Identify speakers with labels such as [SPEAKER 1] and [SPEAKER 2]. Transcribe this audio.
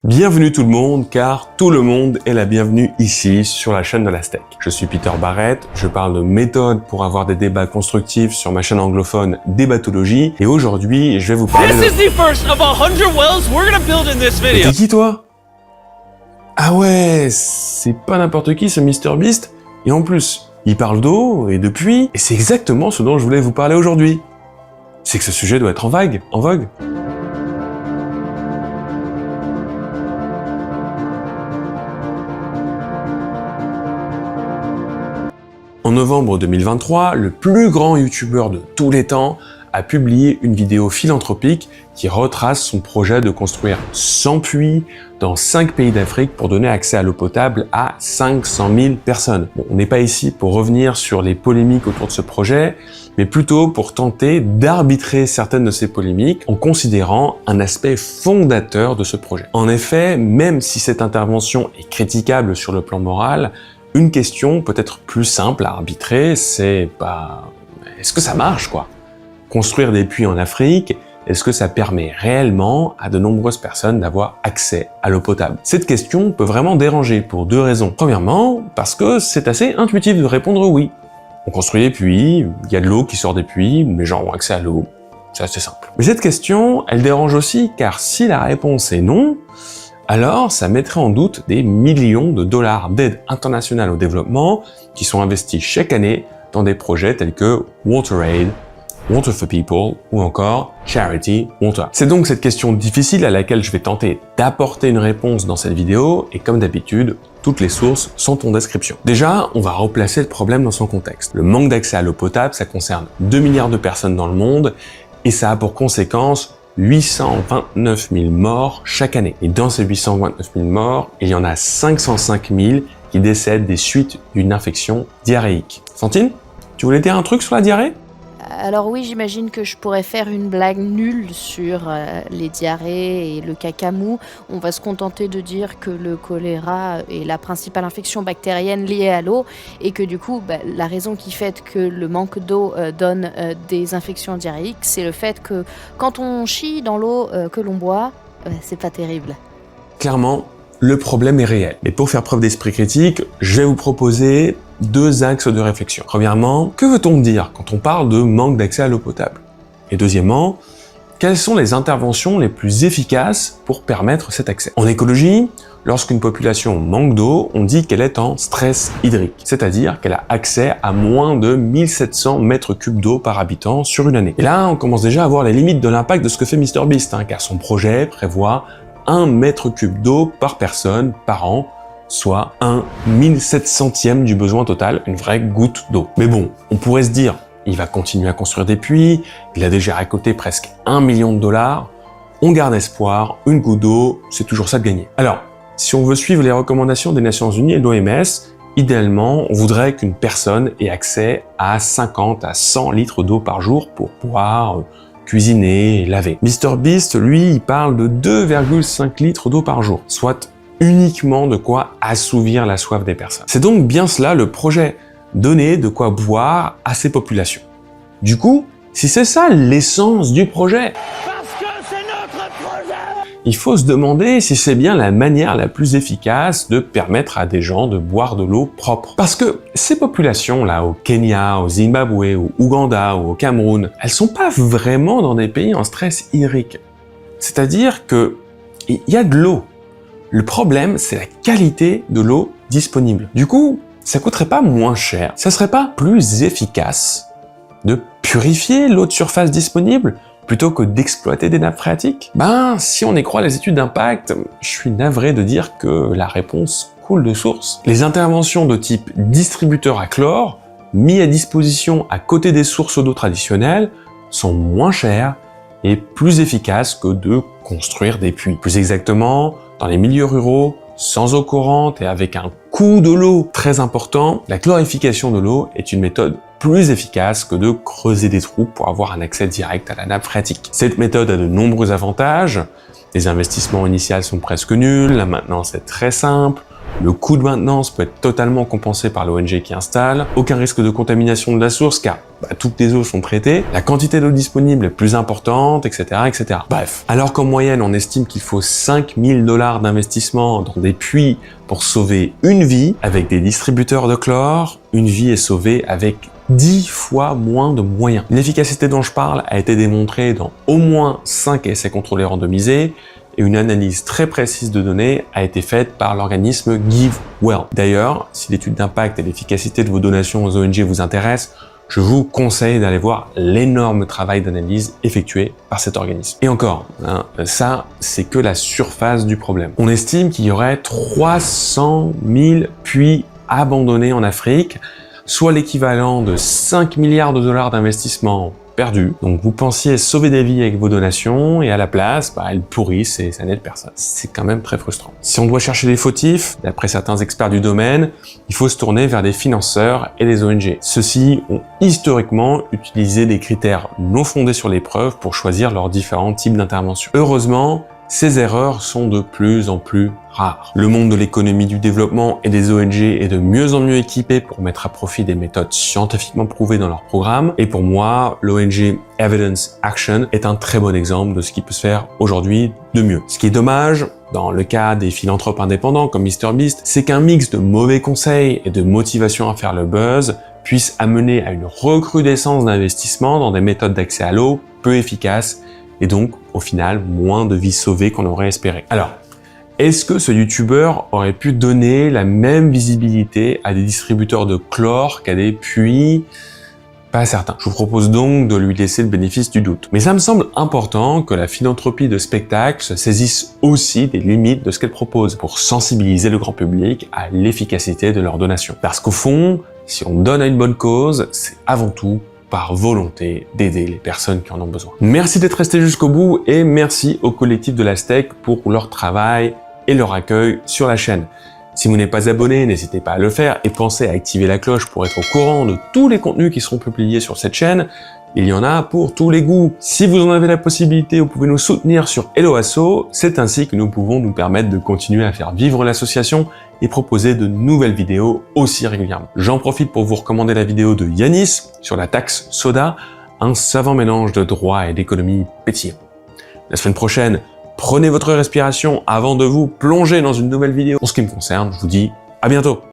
[SPEAKER 1] Bienvenue tout le monde, car tout le monde est la bienvenue ici sur la chaîne de la Tech. Je suis Peter Barrett, je parle de méthodes pour avoir des débats constructifs sur ma chaîne anglophone Débatologie, et aujourd'hui je vais vous parler de...
[SPEAKER 2] This is the first of 100 wells we're gonna build in this
[SPEAKER 1] Mais
[SPEAKER 2] video.
[SPEAKER 1] t'es qui toi? Ah ouais, c'est pas n'importe qui ce MrBeast, et en plus, il parle d'eau et de puits, et c'est exactement ce dont je voulais vous parler aujourd'hui. C'est que ce sujet doit être en vogue. En novembre 2023, le plus grand youtubeur de tous les temps a publié une vidéo philanthropique qui retrace son projet de construire 100 puits dans 5 pays d'Afrique pour donner accès à l'eau potable à 500 000 personnes. Bon, on n'est pas ici pour revenir sur les polémiques autour de ce projet, mais plutôt pour tenter d'arbitrer certaines de ces polémiques en considérant un aspect fondateur de ce projet. En effet, même si cette intervention est critiquable sur le plan moral, une question peut-être plus simple à arbitrer, c'est est-ce que ça marche quoi? Construire des puits en Afrique, est-ce que ça permet réellement à de nombreuses personnes d'avoir accès à l'eau potable? Cette question peut vraiment déranger pour deux raisons. Premièrement, parce que c'est assez intuitif de répondre oui. On construit des puits, il y a de l'eau qui sort des puits, les gens ont accès à l'eau, c'est assez simple. Mais cette question, elle dérange aussi car si la réponse est non, alors ça mettrait en doute des millions de dollars d'aide internationale au développement qui sont investis chaque année dans des projets tels que WaterAid, Water for People ou encore Charity Water. C'est donc cette question difficile à laquelle je vais tenter d'apporter une réponse dans cette vidéo et comme d'habitude, toutes les sources sont en description. Déjà, on va replacer le problème dans son contexte. Le manque d'accès à l'eau potable, ça concerne 2 milliards de personnes dans le monde et ça a pour conséquence 829 000 morts chaque année. Et dans ces 829 000 morts, il y en a 505 000 qui décèdent des suites d'une infection diarrhéique. Fantine, tu voulais dire un truc sur la diarrhée?
[SPEAKER 3] Alors oui, j'imagine que je pourrais faire une blague nulle sur les diarrhées et le caca mou. On va se contenter de dire que le choléra est la principale infection bactérienne liée à l'eau et que du coup, la raison qui fait que le manque d'eau donne des infections diarrhéiques, c'est le fait que quand on chie dans l'eau que l'on boit, c'est pas terrible.
[SPEAKER 1] Clairement, le problème est réel. Mais pour faire preuve d'esprit critique, je vais vous proposer deux axes de réflexion. Premièrement, que veut-on dire quand on parle de manque d'accès à l'eau potable? Et deuxièmement, quelles sont les interventions les plus efficaces pour permettre cet accès? En écologie, lorsqu'une population manque d'eau, on dit qu'elle est en stress hydrique, c'est-à-dire qu'elle a accès à moins de 1700 mètres cubes d'eau par habitant sur une année. Et là, on commence déjà à voir les limites de l'impact de ce que fait MrBeast, car son projet prévoit 1 mètre cube d'eau par personne par an, soit 1/1700e du besoin total, une vraie goutte d'eau. Mais bon, on pourrait se dire, il va continuer à construire des puits, il a déjà récolté presque 1 million de dollars, on garde espoir, une goutte d'eau, c'est toujours ça de gagner. Alors, si on veut suivre les recommandations des Nations Unies et de l'OMS, idéalement, on voudrait qu'une personne ait accès à 50 à 100 litres d'eau par jour pour pouvoir cuisiner et laver. MrBeast, lui, il parle de 2,5 litres d'eau par jour, soit uniquement de quoi assouvir la soif des personnes. C'est donc bien cela le projet, donner de quoi boire à ces populations. Du coup, si c'est ça l'essence du projet,
[SPEAKER 2] Parce que c'est notre projet.
[SPEAKER 1] il faut se demander si c'est bien la manière la plus efficace de permettre à des gens de boire de l'eau propre. Parce que ces populations-là, au Kenya, au Zimbabwe, au Ouganda ou au Cameroun, elles sont pas vraiment dans des pays en stress hydrique. C'est-à-dire que il y a de l'eau. Le problème, c'est la qualité de l'eau disponible. Du coup, ça coûterait pas moins cher, ça serait pas plus efficace de purifier l'eau de surface disponible plutôt que d'exploiter des nappes phréatiques? Si on y croit les études d'impact, je suis navré de dire que la réponse coule de source. Les interventions de type distributeur à chlore, mis à disposition à côté des sources d'eau traditionnelles, sont moins chères et plus efficaces que de construire des puits. Plus exactement, dans les milieux ruraux, sans eau courante et avec un coût de l'eau très important, la chlorification de l'eau est une méthode plus efficace que de creuser des trous pour avoir un accès direct à la nappe phréatique. Cette méthode a de nombreux avantages. Les investissements initiaux sont presque nuls, la maintenance est très simple, Le coût de maintenance peut être totalement compensé par l'ONG qui installe. Aucun risque de contamination de la source car toutes les eaux sont traitées. La quantité d'eau disponible est plus importante, etc., etc. Bref. Alors qu'en moyenne, on estime qu'il faut 5 000 $ d'investissement dans des puits pour sauver une vie, avec des distributeurs de chlore, une vie est sauvée avec 10 fois moins de moyens. L'efficacité dont je parle a été démontrée dans au moins 5 essais contrôlés randomisés et une analyse très précise de données a été faite par l'organisme GiveWell. D'ailleurs, si l'étude d'impact et l'efficacité de vos donations aux ONG vous intéressent, je vous conseille d'aller voir l'énorme travail d'analyse effectué par cet organisme. Et encore, ça, c'est que la surface du problème. On estime qu'il y aurait 300 000 puits abandonnés en Afrique, soit l'équivalent de 5 milliards de $ d'investissement perdu. Donc vous pensiez sauver des vies avec vos donations et à la place, elles pourrissent et ça n'aide personne. C'est quand même très frustrant. Si on doit chercher des fautifs, d'après certains experts du domaine, il faut se tourner vers des financeurs et des ONG. Ceux-ci ont historiquement utilisé des critères non fondés sur les preuves pour choisir leurs différents types d'interventions. Heureusement, ces erreurs sont de plus en plus rares. Le monde de l'économie du développement et des ONG est de mieux en mieux équipé pour mettre à profit des méthodes scientifiquement prouvées dans leurs programmes. Et pour moi, l'ONG Evidence Action est un très bon exemple de ce qui peut se faire aujourd'hui de mieux. Ce qui est dommage, dans le cas des philanthropes indépendants comme MrBeast, c'est qu'un mix de mauvais conseils et de motivation à faire le buzz puisse amener à une recrudescence d'investissement dans des méthodes d'accès à l'eau peu efficaces et donc, au final, moins de vies sauvées qu'on aurait espéré. Alors, est-ce que ce youtubeur aurait pu donner la même visibilité à des distributeurs de chlore qu'à des puits? Pas certain. Je vous propose donc de lui laisser le bénéfice du doute. Mais ça me semble important que la philanthropie de spectacle se saisisse aussi des limites de ce qu'elle propose pour sensibiliser le grand public à l'efficacité de leurs donations. Parce qu'au fond, si on donne à une bonne cause, c'est avant tout par volonté d'aider les personnes qui en ont besoin. Merci d'être resté jusqu'au bout et merci au collectif de l'Aztèque pour leur travail et leur accueil sur la chaîne. Si vous n'êtes pas abonné, n'hésitez pas à le faire et pensez à activer la cloche pour être au courant de tous les contenus qui seront publiés sur cette chaîne. Il y en a pour tous les goûts. Si vous en avez la possibilité, vous pouvez nous soutenir sur Hello Asso. C'est ainsi que nous pouvons nous permettre de continuer à faire vivre l'association et proposer de nouvelles vidéos aussi régulièrement. J'en profite pour vous recommander la vidéo de Yanis sur la taxe soda, un savant mélange de droit et d'économie pétillant. La semaine prochaine, prenez votre respiration avant de vous plonger dans une nouvelle vidéo. En ce qui me concerne, je vous dis à bientôt.